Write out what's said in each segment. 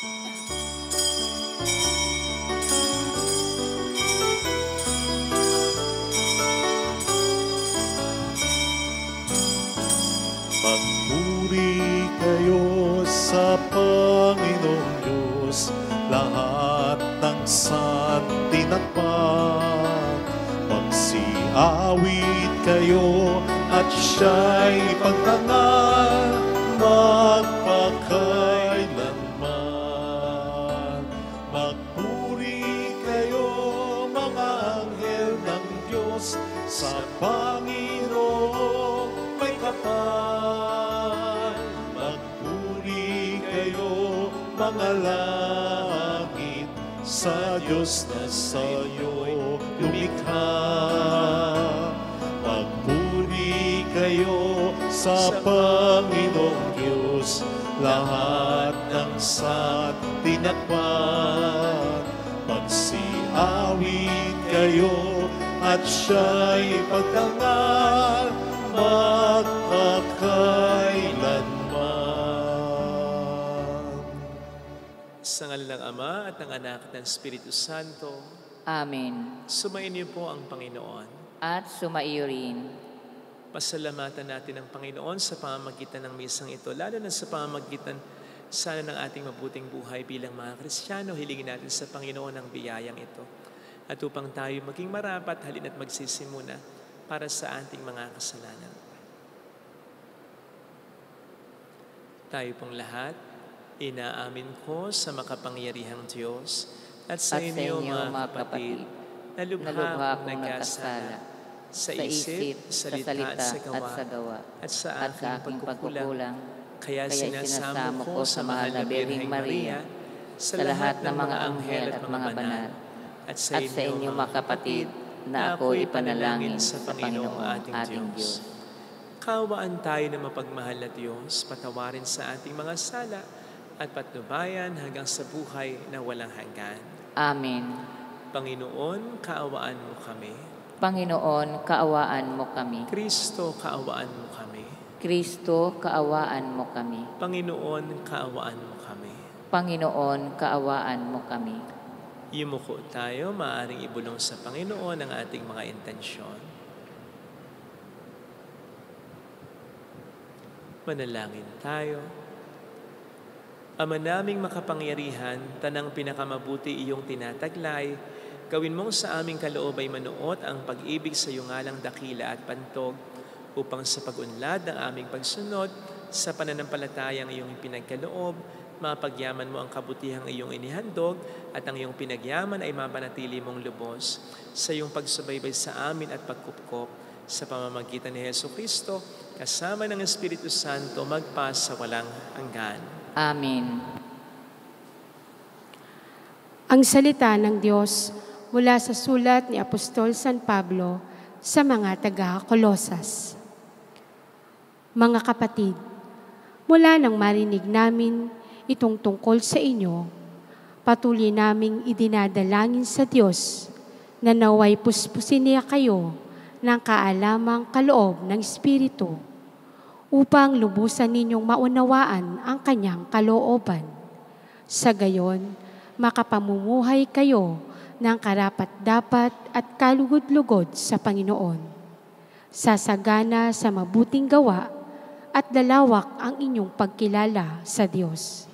Magpuri kayo sa Panginoong Diyos, lahat ng santinakpan. Magsiawit kayo at siya'y pagtangal magpakailanman. Magpuri kayo mga anghel ng Diyos, sa Panginoong may kapal. Magpuri kayo mga langit, sa Diyos na sa'yo lumikha. Magpuri kayo sa Panginoong Diyos, lahat ng santinakpan. Magsiawit kayo at siya'y pagtangal magpakailanman. Sa ngalan ng Ama at ng Anak at ng Espiritu Santo. Amen. Sumainyo po ang Panginoon. At sumaiyo rin. Pasalamatan natin ang Panginoon sa pamamagitan ng misang ito, lalo na sa pamamagitan sana ng ating mabuting buhay bilang mga Kristiyano. Hilingin natin sa Panginoon ang biyayang ito. At upang tayo maging marapat, halina't magsisimuna para sa ating mga kasalanan. Tayo pong lahat, inaamin ko sa makapangyarihang Diyos at sa inyo mga kapatid, na lubha akong nagkasala sa isip, salita at sa gawa, at sa aking pagkukulang. Kaya sinasamo ko sa mahal na Birheng Maria, sa lahat ng mga anghel at mga banal, at sa inyo mga kapatid, na ako ipanalangin sa Panginoong ating Diyos. Kaawaan tayo na mapagmahal na Diyos, patawarin sa ating mga sala, at patnubayan hanggang sa buhay na walang hanggan. Amen. Panginoon, kaawaan mo kami. Panginoon, kaawaan mo kami. Kristo, kaawaan mo kami. Kristo, kaawaan mo kami. Panginoon, kaawaan mo kami. Panginoon, kaawaan mo kami. Yumuko tayo, maaaring ibulong sa Panginoon ang ating mga intensyon. Manalangin tayo. Ama naming makapangyarihan, tanang pinakamabuti iyong tinataglay, gawin mong sa aming kaloob ay manuot ang pag-ibig sa iyong ngalang dakila at pantog, upang sa pag-unlad ng aming pagsunod sa pananampalatayang iyong pinagkaloob, mapagyaman mo ang kabutihang iyong inihandog at ang iyong pinagyaman ay mapanatili mong lubos sa iyong pagsubaybay sa amin at pagkupkop sa pamamagitan ni Jesucristo, kasama ng Espiritu Santo, magpa sa walang hanggan. Amen. Ang salita ng Diyos mula sa sulat ni Apostol San Pablo sa mga taga-Kolosas. Mga kapatid, mula nang marinig namin itong tungkol sa inyo, patuloy naming idinadalangin sa Diyos na naway puspusin niya kayo ng kaalamang kaloob ng Espiritu upang lubusan ninyong maunawaan ang kanyang kalooban. Sa gayon, makapamumuhay kayo ng karapat-dapat at kalugod-lugod sa Panginoon. Sasagana sa mabuting gawa at lalawak ang inyong pagkilala sa Diyos.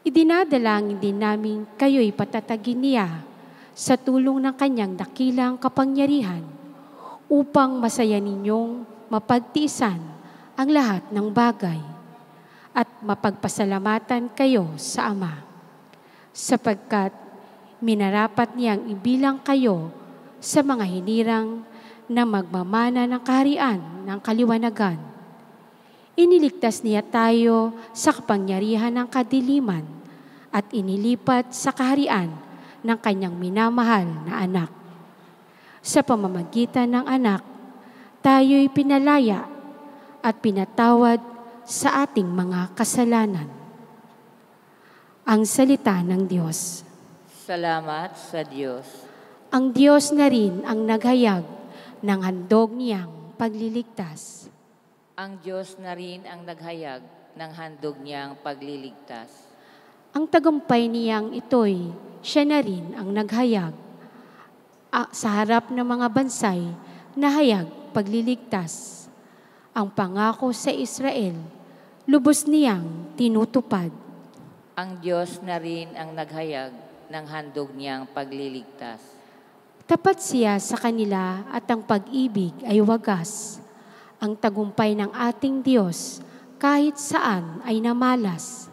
Idinadalangin din namin kayo'y patatagin niya sa tulong ng kanyang dakilang kapangyarihan upang masaya ninyong mapagtiisan ang lahat ng bagay at mapagpasalamatan kayo sa Ama, sapagkat minarapat niyang ibilang kayo sa mga hinirang na magmamana ng kaharian ng kaliwanagan. Iniligtas niya tayo sa kapangyarihan ng kadiliman at inilipat sa kaharian ng kanyang minamahal na anak. Sa pamamagitan ng anak, tayo'y pinalaya at pinatawad sa ating mga kasalanan. Ang salita ng Diyos. Salamat sa Diyos. Ang Diyos na rin ang naghayag ng handog niyang pagliligtas. Ang Diyos na rin ang naghayag ng handog niyang pagliligtas. Ang tagumpay niyang ito'y siya na rin ang naghayag sa harap ng mga bansay na hayag pagliligtas. Ang pangako sa Israel, lubos niyang tinutupad. Ang Diyos na rin ang naghayag ng handog niyang pagliligtas. Tapat siya sa kanila at ang pag-ibig ay wagas. Ang tagumpay ng ating Diyos kahit saan ay namalas.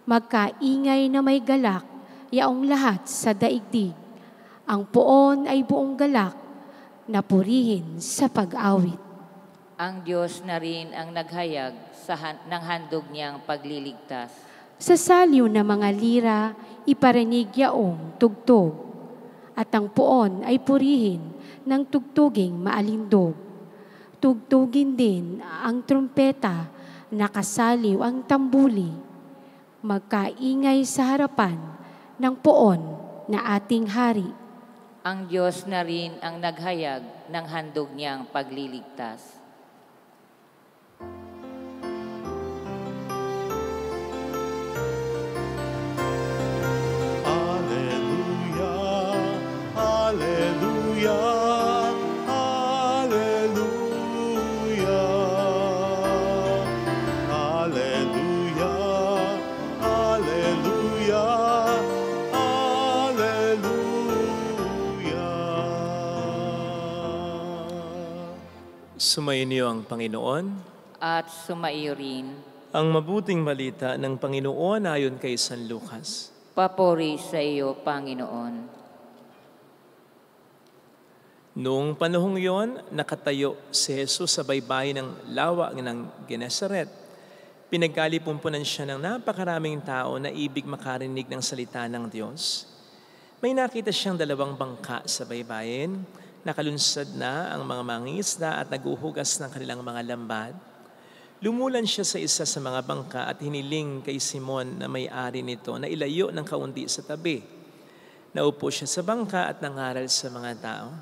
Magkaingay na may galak, yaong lahat sa daigdig. Ang poon ay buong galak, na purihin sa pag-awit. Ang Diyos na rin ang naghayag ng handog niyang pagliligtas. Sa saliw na mga lira, iparinig yaong tugtog. At ang poon ay purihin ng tugtuging maalindog. Tugtugin din ang trumpeta, nakasaliw ang tambuli. Magkaingay sa harapan ng poon na ating hari. Ang Diyos na rin ang naghayag ng handog niyang pagliligtas. Hallelujah, hallelujah, hallelujah, hallelujah, hallelujah. Sumainyo ang Panginoon. At sumaiyo rin. Ang mabuting balita ng Panginoon ayon kay San Lucas. Papuri sa iyo, Panginoon. Noong panahong yon, nakatayo si Jesus sa baybayin ng lawa ng Genesaret. Pinagkalipumpunan siya ng napakaraming tao na ibig makarinig ng salita ng Diyos. May nakita siyang dalawang bangka sa baybayin. Nakalunsad na ang mga mangingisda at naguhugas ng kanilang mga lambat. Lumulan siya sa isa sa mga bangka at hiniling kay Simon na may-ari nito na ilayo ng kaunti sa tabi. Naupo siya sa bangka at nangaral sa mga tao.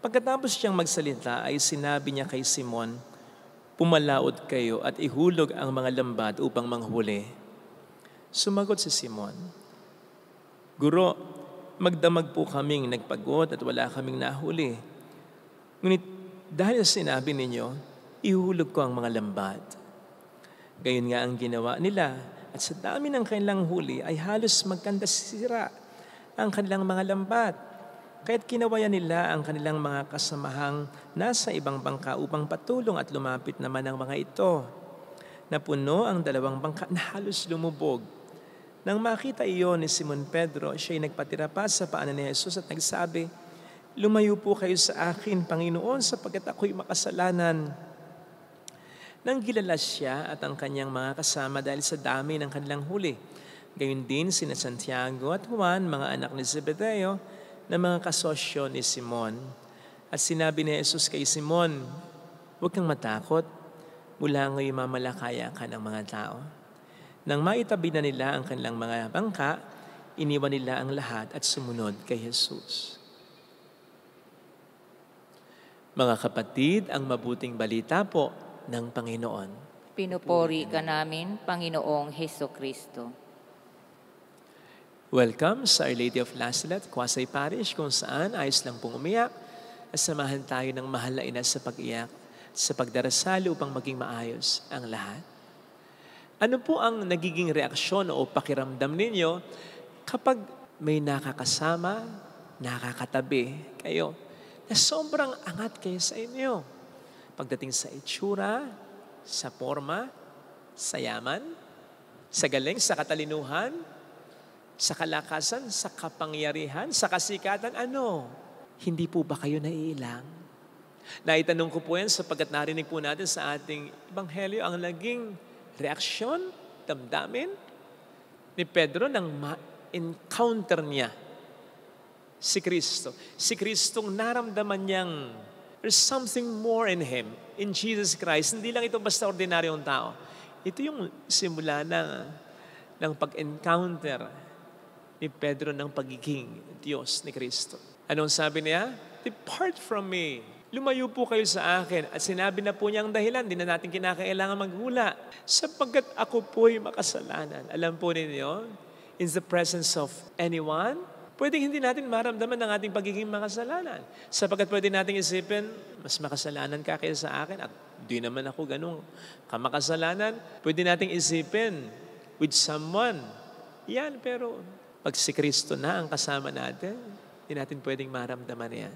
Pagkatapos siyang magsalita ay sinabi niya kay Simon, "Pumalaot kayo at ihulog ang mga lambat upang manghuli." Sumagot si Simon, "Guro, magdamag po kaming nagpagod at wala kaming nahuli. Ngunit dahil sinabi ninyo, ihulog ko ang mga lambat." Gayon nga ang ginawa nila at sa dami ng kanilang huli ay halos magkandasira ang kanilang mga lambat. Kaya't kinawayan nila ang kanilang mga kasamahang nasa ibang bangka upang patulong at lumapit naman ang mga ito. Napuno ang dalawang bangka na halos lumubog. Nang makita iyon ni Simon Pedro, siya'y nagpatira pa sa paanan ni Jesus at nagsabi, "Lumayo po kayo sa akin, Panginoon, sapagkat ako'y makasalanan." Nang kilala siya at ang kanyang mga kasama dahil sa dami ng kanilang huli. Gayon din sina Santiago at Juan, mga anak ni Zebedeo, na mga kasosyo ni Simon. At sinabi ni Jesus kay Simon, "Huwag kang matakot, mula ngayon mamalakaya ka ng mga tao." Nang maitabi na nila ang kanilang mga bangka, iniwan nila ang lahat at sumunod kay Jesus. Mga kapatid, ang mabuting balita po ng Panginoon. Pinupuri ka namin, Panginoong Hesukristo. Welcome sa Our Lady of Lasalet, Quasay Parish, kung saan ayos lang pong umiyak at samahan tayo ng mahal na ina sa pag-iyak, sa pagdarasal upang maging maayos ang lahat. Ano po ang nagiging reaksyon o pakiramdam ninyo kapag may nakakasama, nakakatabi kayo na sobrang angat kayo sa inyo? Pagdating sa itsura, sa forma, sa yaman, sa galing, sa katalinuhan, sa kalakasan, sa kapangyarihan, sa kasikatan, ano? Hindi po ba kayo naiilang? Naitanong ko po yan sapagkat narinig po natin sa ating ebanghelyo ang naging reaksyon, damdamin ni Pedro nang ma-encounter niya si Kristo. Si Kristong naramdaman niyang there's something more in Him, in Jesus Christ. Hindi lang ito basta ordinaryong tao. Ito yung simula ng pag-encounter ni Pedro ng pagiging Diyos ni Kristo. Anong sabi niya? "Depart from me. Lumayo po kayo sa akin." At sinabi na po niya ang dahilan, di na natin kinakailangan maghula. Sapagkat ako po'y makasalanan. Alam po ninyo, in the presence of anyone, pwedeng hindi natin maramdaman ang ating pagiging makasalanan. Sapagkat pwede nating isipin, mas makasalanan ka kaysa sa akin at di naman ako ganun kamakasalanan. Pwede nating isipin with someone. Yan, pero pag si Kristo na ang kasama natin, hindi natin pwedeng maramdaman yan.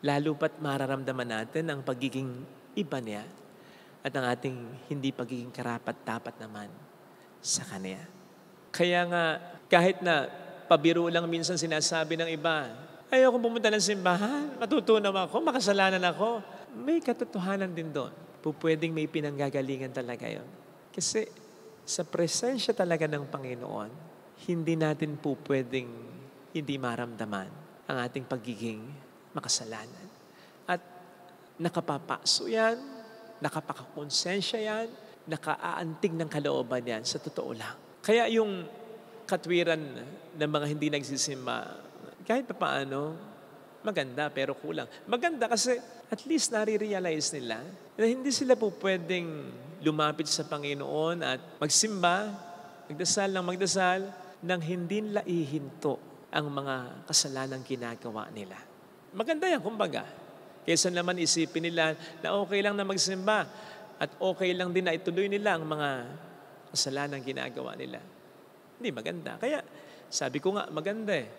Lalo pat mararamdaman natin ang pagiging iba niya at ang ating hindi pagiging karapat-dapat naman sa Kanya. Kaya nga, kahit na pabiro lang minsan sinasabi ng iba, ayoko pumunta ng simbahan, matutunaw ako, makasalanan ako. May katotohanan din doon. Pwedeng may pinanggagalingan talaga yon. Kasi sa presensya talaga ng Panginoon, hindi natin po pwedeng hindi maramdaman ang ating pagiging makasalanan. At nakapapaso yan, nakapakakonsensya yan, nakaaantig ng kalooban yan sa totoo lang. Kaya yung katwiran ng mga hindi nagsisimba, kahit pa paano, maganda pero kulang. Maganda kasi at least nare-realize nila na hindi sila po pwedeng lumapit sa Panginoon at magsimba, magdasal ng magdasal, nang hindi nila ihinto ang mga kasalanang ginagawa nila. Maganda yan, kumbaga. Kaysa naman isipin nila na okay lang na magsimba at okay lang din na ituloy nila ang mga kasalanang ginagawa nila. Hindi maganda. Kaya sabi ko nga, maganda eh.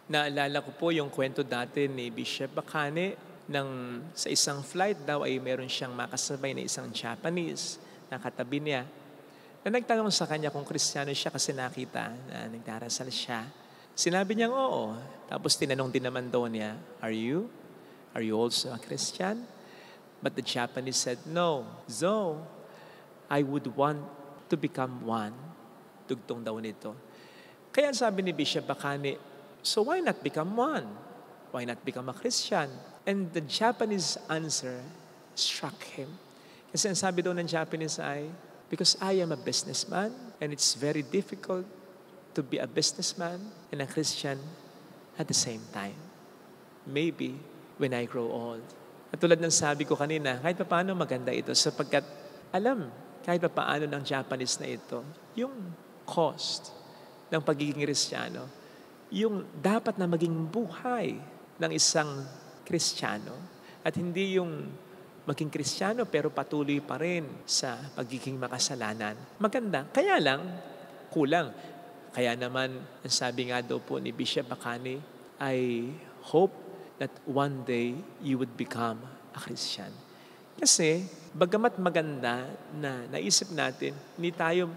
Naalala ko po yung kwento dati ni Bishop Bacane nang sa isang flight daw ay meron siyang makasabay na isang Japanese na katabi niya. Na nagtanong sa kanya kung Kristiyano siya kasi nakita na nagdarasal siya. Sinabi niya oo. Tapos tinanong din naman daw niya, Are you also a Christian? But the Japanese said, no. So, I would want to become one. Dugtong daw nito. Kaya sabi ni Bishop Bacane, so why not become one? Why not become a Christian? And the Japanese answer struck him. Kasi ang sabi daw ng Japanese ay, because I am a businessman and it's very difficult to be a businessman and a Christian at the same time. Maybe when I grow old. At tulad ng sabi ko kanina, kahit pa paano maganda ito sapagkat alam, kahit pa paano ng Japanese na ito, yung cost ng pagiging Kristiyano, yung dapat na maging buhay ng isang Kristiyano at hindi yung maging Kristiyano pero patuloy pa rin sa pagiging makasalanan. Maganda. Kaya lang, kulang. Kaya naman, ang sabi nga daw po ni Bishop Bacane, I hope that one day you would become a Christian. Kasi, bagamat maganda na naisip natin, hindi tayo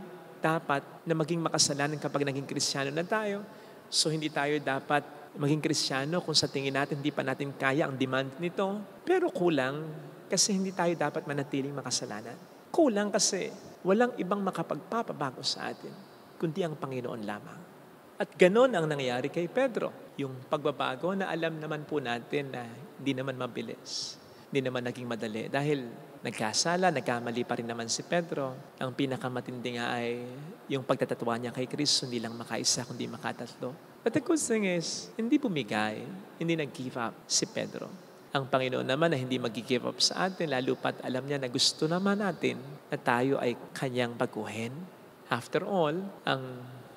dapat na maging makasalanan kapag naging Kristiyano na tayo. So, hindi tayo dapat maging Kristiyano kung sa tingin natin hindi pa natin kaya ang demand nito. Pero kulang kasi hindi tayo dapat manatiling makasalanan. Kulang kasi walang ibang makapagpapabago sa atin kundi ang Panginoon lamang. At ganon ang nangyari kay Pedro. Yung pagbabago na alam naman po natin na hindi naman mabilis. Hindi naman naging madali. Dahil nagkasala, nagkamali pa rin naman si Pedro. Ang pinakamatindi nga ay yung pagtatatwa niya kay Kristo, hindi lang makaisa, kundi makatatlo. But the good thing is, hindi bumigay, hindi nag-give up si Pedro. Ang Panginoon naman na hindi mag-give up sa atin, lalo pat alam niya na gusto naman natin na tayo ay kanyang baguhin. After all, ang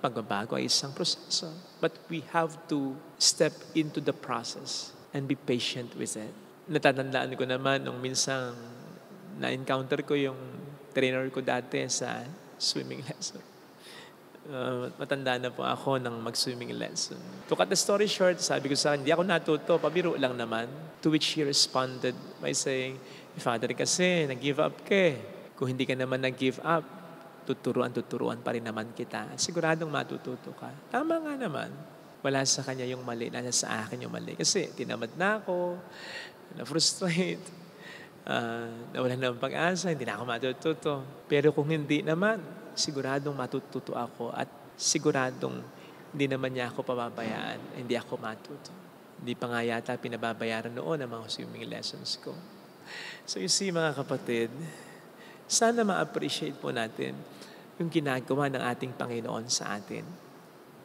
pagbabago ay isang proseso. But we have to step into the process and be patient with it. Natatandaan ko naman nung minsang na-encounter ko yung trainer ko dati sa swimming lesson. Matanda na po ako ng mag-swimming lesson. To cut the story short, sabi ko sa akin, hindi ako natuto, pabiro lang naman. To which he responded by saying, Father, kasi nag-give up ka eh. Kung hindi ka naman nag-give up, tuturuan pa rin naman kita. Siguradong matututo ka. Tama nga naman. Wala sa kanya yung mali, nasa sa akin yung mali. Kasi tinamad na ako, na-frustrate, nawala na ang pag-asa, hindi na ako matututo. Pero kung hindi naman, siguradong matututo ako at siguradong hindi naman niya ako pababayaan, hindi ako matuto. Hindi pa nga yata pinababayaran noon ang mga swimming lessons ko. So you see mga kapatid, sana ma-appreciate po natin yung ginagawa ng ating Panginoon sa atin.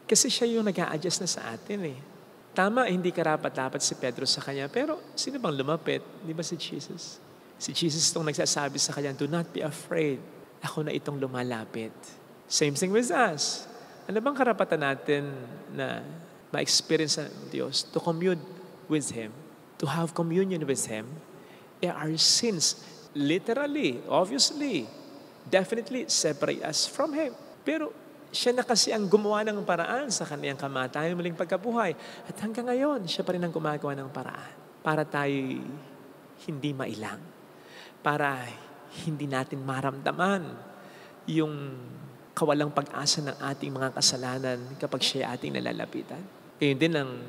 Kasi siya yung nag-a-adjust na sa atin eh. Tama, hindi karapat-dapat si Pedro sa kanya, pero sino bang lumapit? Di ba si Jesus? Si Jesus itong nagsasabi sa kanya, do not be afraid. Ako na itong lumalapit. Same thing with us. Ano bang karapatan natin na ma-experience ng Diyos, to commune with Him, to have communion with Him? Our sins, literally, obviously, definitely separate us from Him. Pero siya na kasi ang gumawa ng paraan sa kaniyang kamatayan, muling pagkabuhay. At hanggang ngayon, siya pa rin ang gumagawa ng paraan para tayo hindi mailang, para hindi natin maramdaman yung kawalang pag-asa ng ating mga kasalanan kapag siya ating nalalapitan. Yun din ang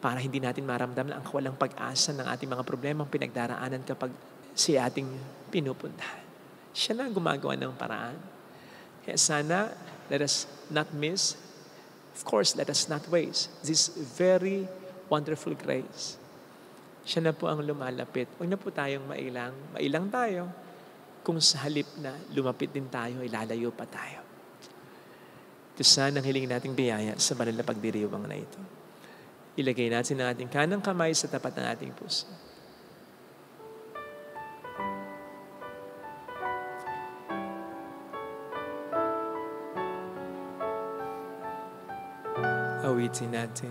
para hindi natin maramdaman ang kawalang pag-asa ng ating mga problemang pinagdaraanan kapag siya ating pinupuntahan. Siya na ang gumagawa ng paraan. Kaya sana, let us not miss, of course, let us not waste this very wonderful grace. Siya na po ang lumalapit. Huwag na po tayong mailang. Mailang tayo kung sa halip na lumapit din tayo, ilalayo pa tayo. Ito sana ang hiling nating biyaya sa banal na pagdiriwang na ito. Ilagay natin ang ating kanang kamay sa tapat ng ating puso. Awitin natin.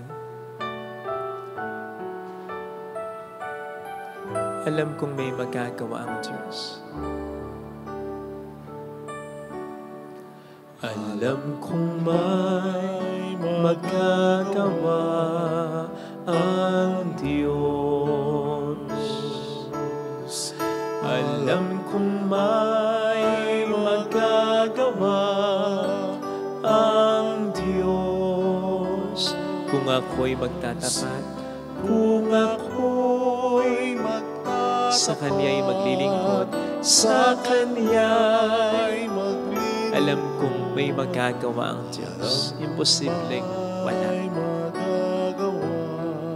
Alam kong may magagawa ang Diyos. Alam kong may magagawa ang Diyos. Alam kong may magagawa ang Diyos. Kung ako'y magtatapat, kung ako'y magtatapat, sa Kanya'y maglilingkod, sa Kanya'y maglilingkod. Alam kong may magagawa ang Diyos. Imposibleng wala.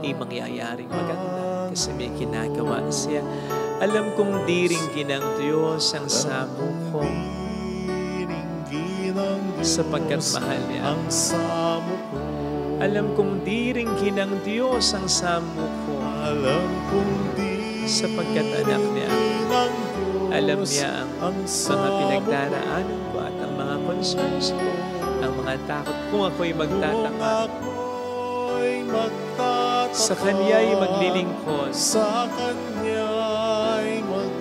May mangyayaring maganda kasi may ginagawa siya. Alam kong diringgin ng Diyos ang samo ko sapagkat mahal niya. Alam kong diringgin ng Diyos ang samo ko sapagkat anak niya. Alam niya ang mga pinagdaraanan ko at ang mga concerns ko, ang mga takot kung ako'y magtatapat. Sa Kanya'y maglilingkod.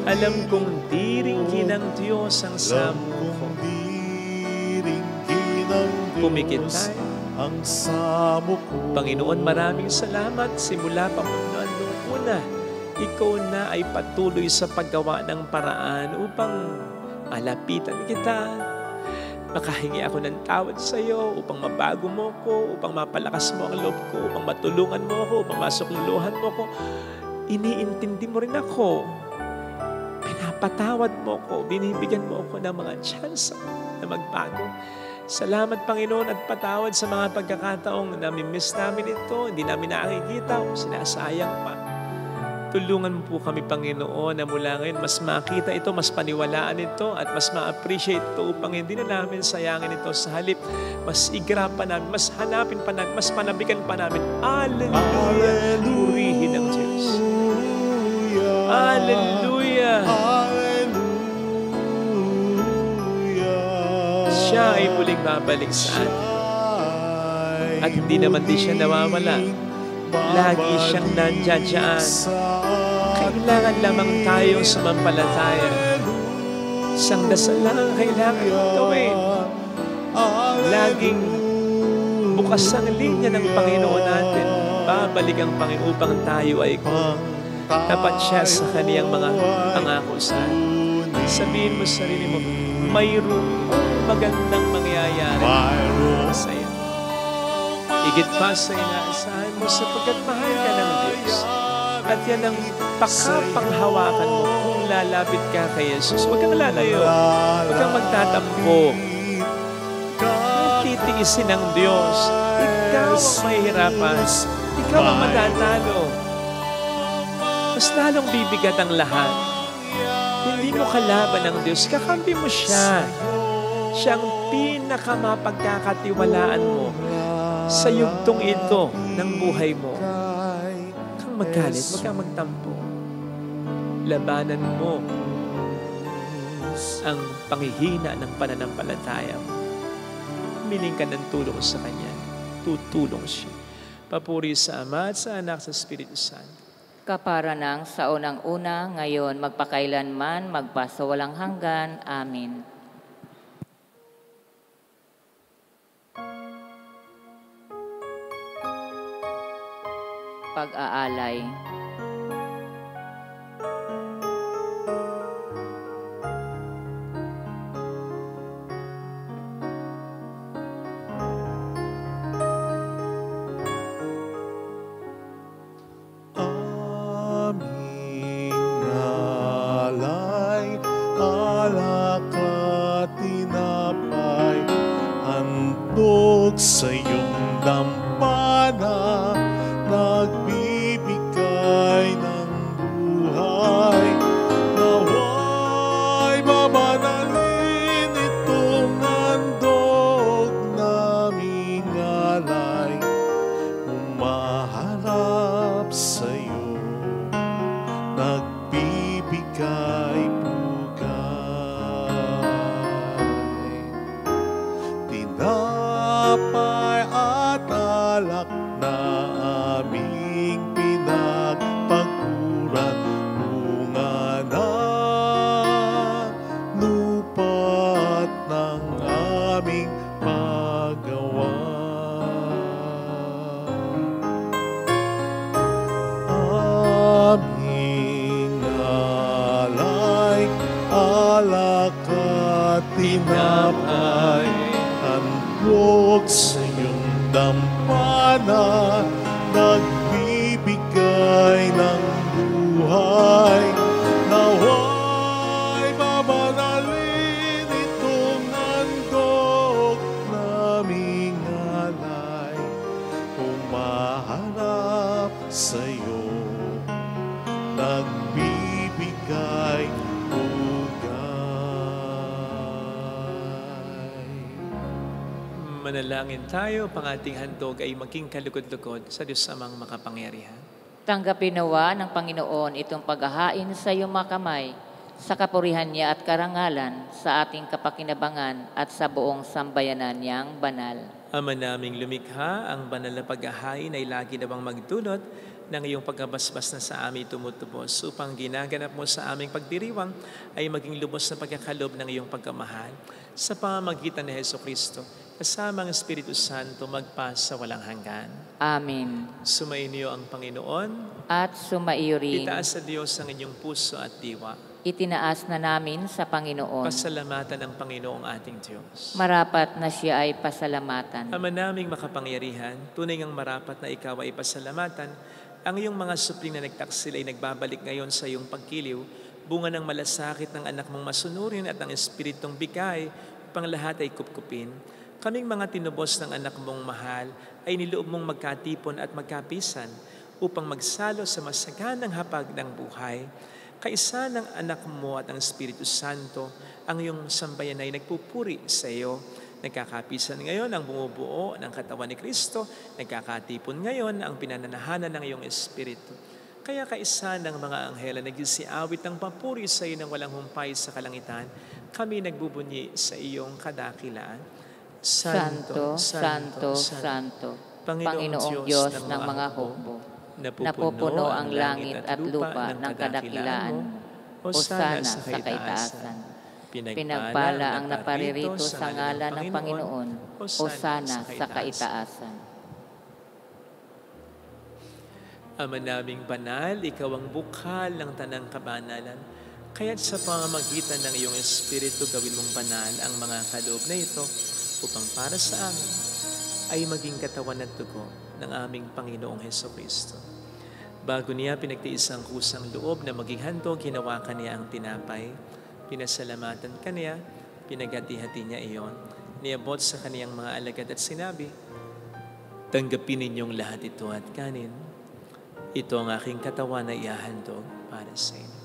Alam kong diringgin ng Diyos ang samo ko. Pumikit tayo. Panginoon, maraming salamat simula pa noon una. Ikaw na ay patuloy sa paggawa ng paraan upang malapitan kita. Makahingi ako ng tawad sa iyo upang mabago mo ko, upang mapalakas mo ang loob ko, upang matulungan mo ako, upang masukluluhan mo ko. Iniintindi mo rin ako. Pinapatawad mo ko, binibigyan mo ako ng mga chance na magbago. Salamat, Panginoon, at patawad sa mga pagkakataong nami-miss namin ito, hindi namin nakikita o sinasayang pa. Tulungan mo po kami, Panginoon, na mula ngayon mas makita ito, mas paniwalaan ito, at mas ma-appreciate ito upang hindi na namin sayangin ito sa halip. Mas igrapan namin, mas hanapin pa namin, mas panabigan pa namin. Hallelujah! Purihin ang Diyos. Hallelujah! Siya ay muling babalik sa atin. At hindi naman din siya nawawala. Lagi siyang nandiyan dyan. Kailangan lamang tayong sumampalataya. Isang dasal lang ang kailangan gawin. Laging bukas ang linya ng Panginoon natin. Babalik ang Panginoon upang tayo ay tapat siya sa kaniyang mga pangako sa atin. Sabihin mo sa sarili mo, mayroong magandang mangyayari sa iyo. Higit pa sa inaasahan mo sapagkat mahal ka ng Diyos. At yan ang pakapanghawakan mo kung lalapit ka kay Jesus. Huwag kang lalayo. Huwag kang magtatampo. Huwag titiisin ng Diyos. Ikaw ang mahihirapan. Ikaw ang matatalo. Mas lalong bibigat ang lahat. Hindi mo kalaban ng Diyos. Kakampi mo siya. Siya ang pinakamapagkakatiwalaan mo sa yugtong ito ng buhay mo. Huwag kang magalit, huwag kang magtampo. Labanan mo ang panghihina ng pananampalataya mo. humiling ka ng tulong sa Kanya, tutulong siya. Papuri sa Ama at sa Anak sa Espiritu Santo. Kapara ng sa unang-una, ngayon, magpakailanman, magpasawalang hanggan. Amen. Pag-aalay. Sa iyong dampana, nagbibigay ng buhay. Naway babanalin itong handog naming alay. Umaharap sa iyo, nagbibigay bugay. Tinapay at alak na aming pinagpaguran, bunga ng lupa at ng aming paggawa. Aming alay, alak at tinapay, handog sa iyong dampana, nagbibigay ng buhay. Naway babanalin itong handog naming alay. Humaharap sa iyo, nagbibigay Manalangin tayo, pang ating handog ay maging kalugod-lugod sa Diyos Amang makapangyarihan. Tanggapin nawa ng Panginoon itong paghahain sa iyong mga kamay, sa kapurihan niya at karangalan, sa ating kapakinabangan at sa buong sambayanan niyang banal. Ama naming lumikha, ang banal na paghahain ay lagi namang magdulot ng iyong pagkabasbas na sa amin tumutubos, upang ginaganap mo sa aming pagdiriwang ay maging lubos na pagkakalob ng iyong pagkamahal. Sa pamamagitan ni Jesucristo, kasama ang Espiritu Santo, magpa sa walang hanggan. Amen. Sumainyo ang Panginoon. At sumaiyo rin. Itaas sa Diyos ang inyong puso at diwa. Itinaas na namin sa Panginoon. Pasalamatan ang Panginoong ating Diyos. Marapat na siya ay pasalamatan. Ama naming makapangyarihan, tunay ngang marapat na ikaw ay pasalamatan. Ang iyong mga supling na nagtaksil ay nagbabalik ngayon sa iyong pagkiliw, bunga ng malasakit ng anak mong masunurin at ng Espiritong bigay, upang lahat ay kupkupin. Kaming mga tinubos ng anak mong mahal ay niloob mong magkatipon at magkapisan upang magsalo sa masaganang hapag ng buhay. Kaisa ng anak mo at ang Espiritu Santo, ang iyong sambayan ay nagpupuri sa iyo. Nagkakapisan ngayon ang bumubuo ng katawan ni Kristo, nagkakatipon ngayon ang pinananahanan ng iyong Espiritu. Kaya kaisa ng mga anghel na nagsisiawit ng papuri sa iyo ng walang humpay sa kalangitan, kami nagbubunyi sa iyong kadakilaan. Santo, Santo, Santo, Panginoong Diyos ng mga hukbo, napupuno ang langit at lupa ng kadakilaan. Hosana sa kaitaasan. Pinagpala ang naparirito sa ngalan ng Panginoon. Hosana sa kaitaasan. Ama naming banal, ikaw ang bukal ng tanang kabanalan. Kaya't sa pamamagitan ng iyong Espiritu, gawin mong banal ang mga kaloob na ito, upang para sa amin ay maging katawan at dugo ng aming Panginoong Hesukristo. Bago niya pinagtiis ang kusang loob na maging handog, hinawakan niya ang tinapay, pinasalamatan kaniya, pinagati-hati niya iyon, niabot sa kaniyang mga alagad at sinabi, "Tanggapin ninyong lahat ito at kanin. Ito ang aking katawan na ihahandog para sa inyo."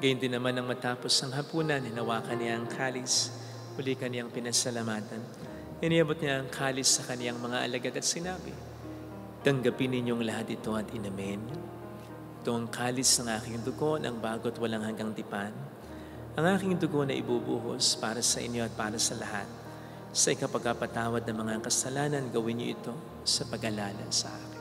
Gayun din naman nang matapos ang hapunan, hinawakan niya ang kalis, uli kaniyang pinasalamatan. Iniabot niya ang kalis sa kaniyang mga alagad at sinabi, Tanggapin ninyong lahat ito at inumin. Ito ang kalis ng aking dugo ng bago't walang hanggang tipan. Ang aking dugo na ibubuhos para sa inyo at para sa lahat. Sa ikapagpatawad ng mga kasalanan, gawin niyo ito sa pag-alala sa akin.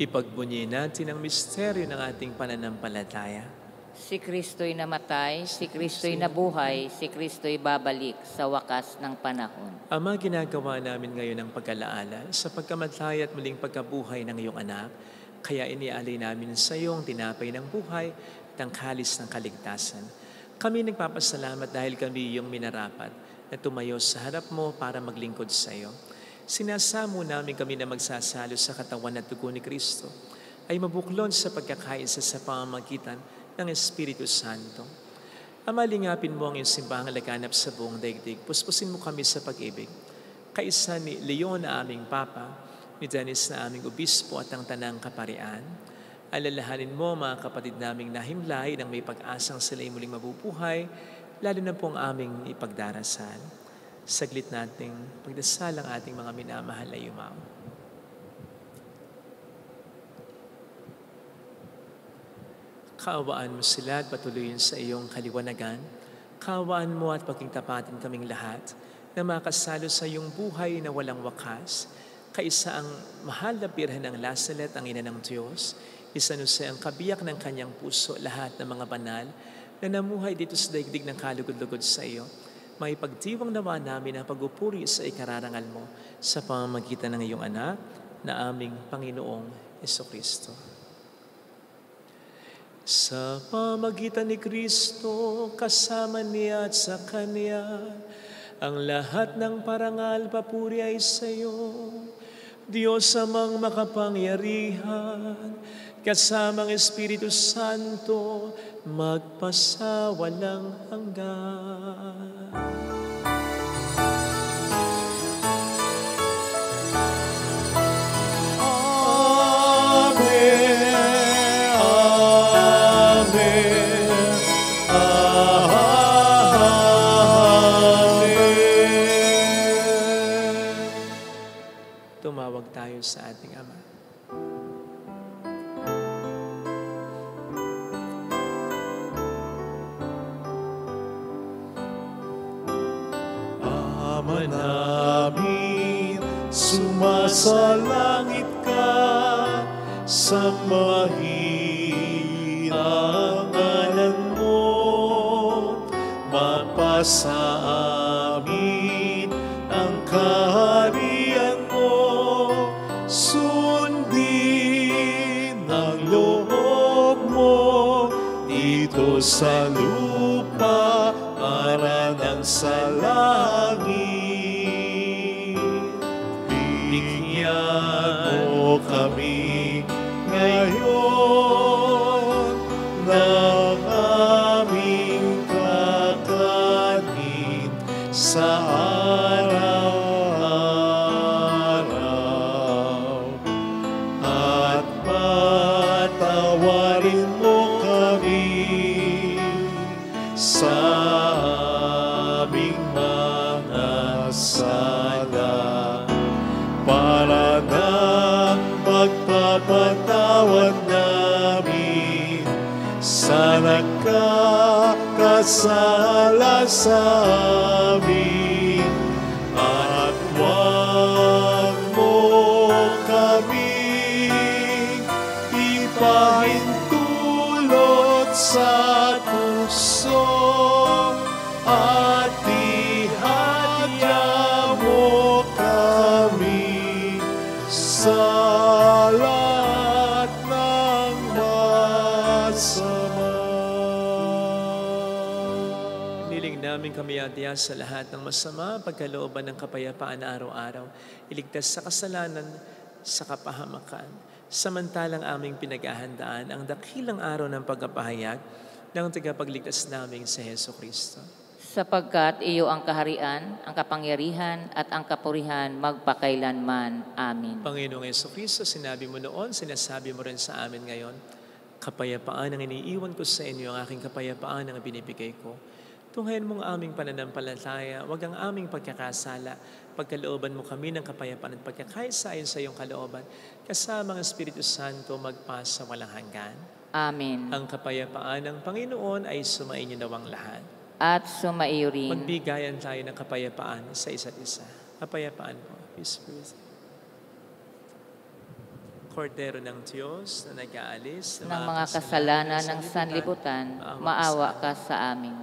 Ipagbunyi natin ang misteryo ng ating pananampalataya. Si Kristo'y namatay, si Kristo'y nabuhay, si Kristo'y babalik sa wakas ng panahon. Ama, ginagawa namin ngayon ang pag-alaala sa pagkamatay at muling pagkabuhay ng iyong anak. Kaya inialay namin sa iyo ang tinapay ng buhay at ang kalis ng kaligtasan. Kami nagpapasalamat dahil kami iyong minarapat na tumayo sa harap mo para maglingkod sa iyo. Sinasamo namin kami na magsasalo sa katawan at dugo ni Kristo ay mabuklod sa pagkakaisa sa pamamagitan ng Espiritu Santo. Ama, lingapin mo ang iyong simbahang laganap sa buong daigdig. Puspusin mo kami sa pag-ibig. Kaisa ni Leon na aming Papa, ni Dennis na aming Obispo at ang Tanang Kaparian. Alalahanin mo mga kapatid naming nahimlay nang may pag-asang sila'y muling mabubuhay, lalo na pong aming ipagdarasal. Saglit nating pagdasal ang ating mga minamahal ay yumaw. Kaawaan mo sila at patuloyin sa iyong kaliwanagan. Kaawaan mo at pagkingtapatin kaming lahat na makasalo sa iyong buhay na walang wakas. Kaisa ang mahal na birhen ng Lazaret, ang ina ng Diyos. Isanusay ang kabiyak ng kanyang puso lahat ng mga banal na namuhay dito sa daigdig ng kalugod-lugod sa iyo. May pagdiwang nawa namin ang pagupuri sa ikararangal mo sa pamamagitan ng iyong anak na aming Panginoong Jesucristo. Sa pamamagitan ni Kristo, kasama niya at sa Kanya, ang lahat ng parangal papuri ay sa iyo. Diyos amang makapangyarihan, kasamang Espiritu Santo, magpasawalang hanggan. Tumawag tayo sa ating Ama. Ama namin, sumasalangit ka, sambahin ang ngalan mo, mapasa amin ang kaharian mo, sundin ang loob mo dito sa lupa para nang sa langit. Bigyan mo kami ngayon ng aming kakanin sa araw-araw, at patawarin mo kami sa aming mga sala, para na magpapatawad namin sa nagkakasala sa amin, at huwag mo kaming ipahintulot sa puso, at ihadya mo kami sa lahat ng masama. Niling namin kami adya sa lahat ng masama, pagkalooban ng kapayapaan na araw-araw, iligtas sa kasalanan, sa kapahamakan, samantalang aming pinaghahandaan ang dakilang araw ng pagkapahayag ng tagapagligtas naming sa Jesucristo. Sapagkat iyo ang kaharian, ang kapangyarihan, at ang kapurihan magpakailanman. Amin. Panginoong Jesucristo, sinabi mo noon, sinasabi mo rin sa amin ngayon, kapayapaan ang iniiwan ko sa inyo, ang aking kapayapaan ang binibigay ko. Tunghayan mong aming pananampalataya, wag ang aming pagkakasala. Pagkalooban mo kami ng kapayapaan at pagkakaisayon sa iyong kalooban, kasama ang Espiritu Santo magpasa walang hanggan. Amen. Ang kapayapaan ng Panginoon ay sumainyo nawang lahat. At sumaiyo rin. Magbigayan tayo ng kapayapaan sa isa't isa. Kapayapaan po. Peace be with you. Kordero ng Diyos na nag-aalis ng mga kasalanan ng sanlibutan, maawa ka sa amin.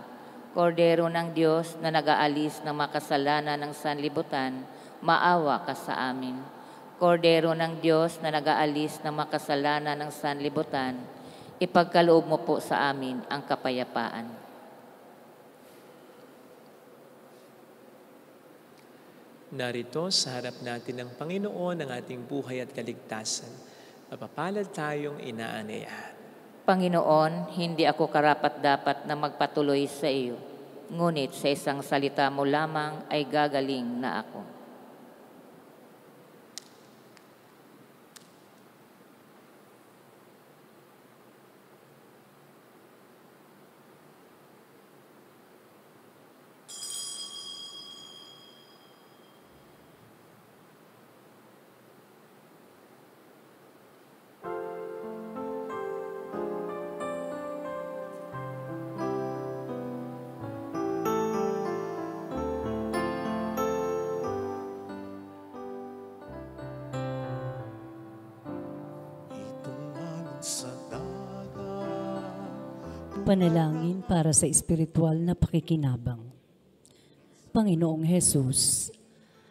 Kordero ng Diyos na nag-aalis ng mga kasalanan ng sanlibutan, maawa ka sa amin. Kordero ng Diyos na nag-aalis ng mga kasalanan ng sanlibutan, ipagkaloob mo po sa amin ang kapayapaan. Narito sa harap natin ng Panginoon ang ating buhay at kaligtasan. Mapapalad tayong inaanyayahan. Panginoon, hindi ako karapat-dapat na magpatuloy sa iyo. Ngunit sa isang salita mo lamang ay gagaling na ako. Panalangin para sa espiritual na pakikinabang. Panginoong Hesus,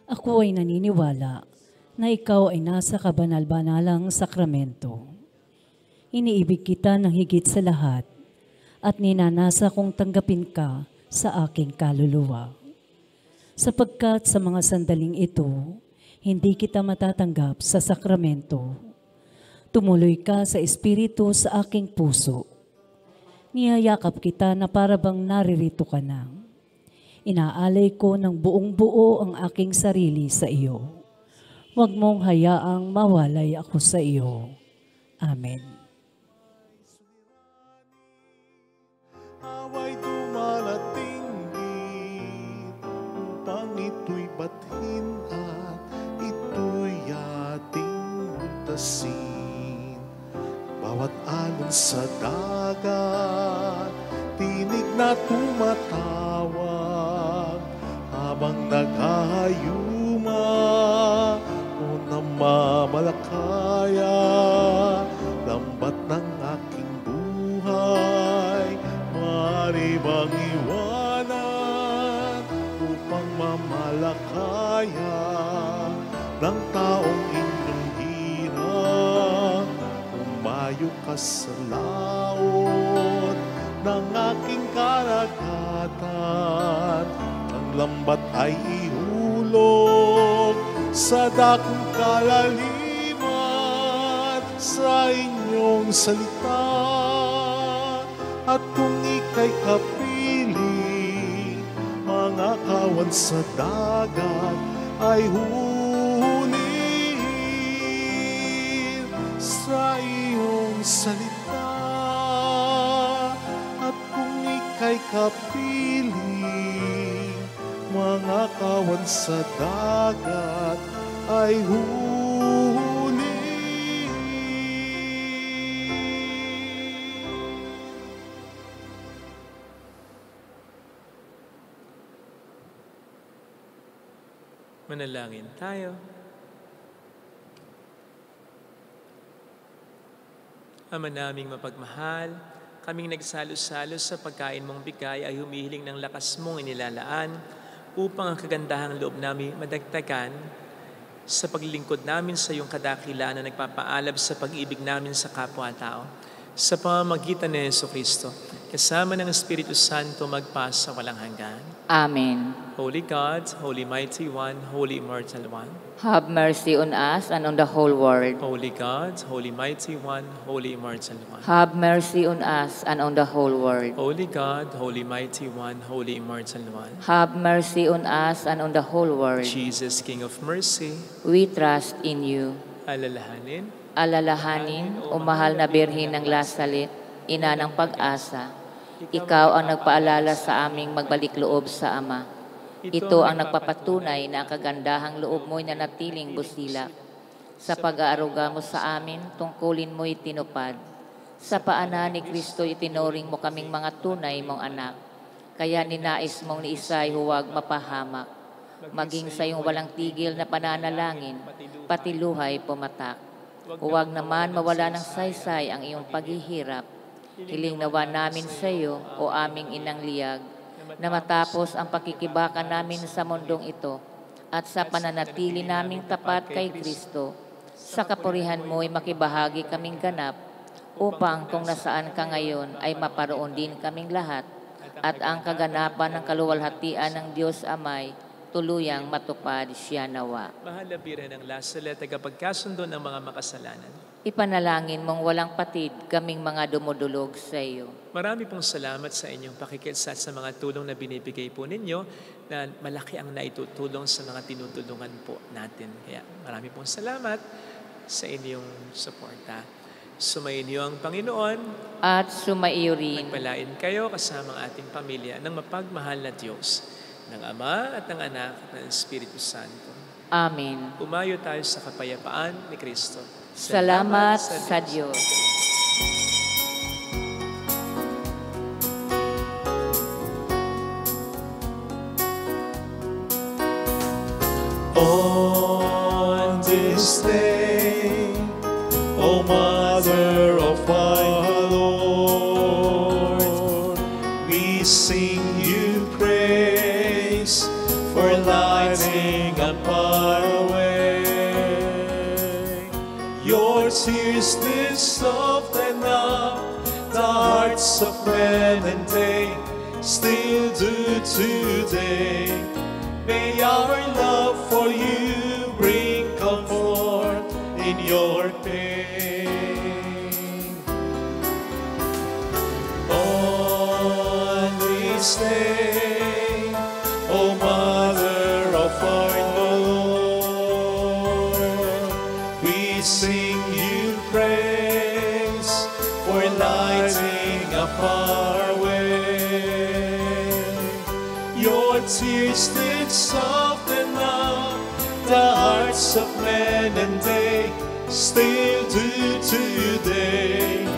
ako ay naniniwala na ikaw ay nasa kabanal-banalang sakramento. Iniibig kita ng higit sa lahat at ninanasa kong tanggapin ka sa aking kaluluwa. Sapagkat sa mga sandaling ito, hindi kita matatanggap sa sakramento. Tumuloy ka sa espiritu sa aking puso. Niyayakap kita na parabang naririto ka na. Inaalay ko ng buong buo ang aking sarili sa iyo. Huwag mong hayaang mawalay ako sa iyo. Amen. Away dumarating din upang ito'y bathin at ito'y ating buntasin. Bawat alon sa dagat, tinig na tumatawag habang naghahayuma o namamalakaya. Lambat ng aking buhay, maaari bang iwanan upang mamalakaya ng taong inyong hirap? Umayo ka sa laot ng aking karagatan, ang lambat ay ihulog sa dakong kalaliman sa inyong salita. At kung ika'y kapiling, mga kawan sa dagat ay huhulihin sa iyong salita. At kung ika'y kapiling, mga kawan sa dagat ay huhulihin. Manalangin tayo. Ama naming mapagmahal, kaming nagsalo-salo sa pagkain mong bigay ay humihiling ng lakas mong inilalaan upang ang kagandahang loob namin madagdagan sa paglilingkod namin sa iyong kadakilaan na nagpapaalab sa pag-ibig namin sa kapwa-tao. sa pamamagitan ni Jesucristo, kasama ng Espiritu Santo magpasa walang hanggan. Amen. Holy God, Holy Mighty One, Holy Immortal One. Have mercy on us and on the whole world. Holy God, Holy Mighty One, Holy Immortal One. Have mercy on us and on the whole world. Holy God, Holy Mighty One, Holy Immortal One. Have mercy on us and on the whole world. Jesus, King of Mercy, We trust in you. alalahanin, O mahal na Birhen ng Lasalit, ina ng pag-asa, ikaw ang nagpaalala sa aming magbalik loob sa Ama. Ito ang nagpapatunay na ang kagandahang loob mo'y nanatiling busilak. Sa pag-aaruga mo sa amin, tungkulin mo'y tinupad. Sa paanan ni Kristo itinuring mo kaming mga tunay mong anak. Kaya ninais mong ni Isay huwag mapahamak. Maging sa iyong walang tigil na pananalangin, pati luhay pumatak. Huwag naman mawala ng saysay ang iyong paghihirap. Hiling nawa namin sa iyo, o aming inang liyag, na matapos ang pakikibaka namin sa mundong ito at sa pananatili naming tapat kay Kristo, sa kapurihan mo'y makibahagi kaming ganap, upang kung nasaan ka ngayon ay maparoon din kaming lahat, at ang kaganapan ng kaluwalhatian ng Diyos Amay, tuluyang matupad siya nawa. Mahal na Birhen ng Lasalet, tagapagkasundo ng mga makasalanan. Ipanalangin mong walang patid kaming mga dumudulog sa iyo. Marami pong salamat sa inyong pakikilsat sa mga tulong na binibigay po ninyo, na malaki ang naitutulong sa mga tinutulungan po natin. Kaya marami pong salamat sa inyong suporta. Sumainyo ang Panginoon At sumaiyo rin. Pagpalain kayo kasama ang ating pamilya ng mapagmahal na Diyos, ng Ama at ng Anak at ng Espiritu Santo. Amen. Umayo tayo sa kapayapaan ni Kristo. Salamat sa Diyos. On this day, O Mother of our Lord, we sing you praise for lighting up our way. Your tears did soften up the hearts of men, and they still do today. May our love for you bring comfort in your pain. On this day, O Mother of our Lord, we sing you praise for lighting up our way. Your tears did soften up the hearts of men, and they still do today.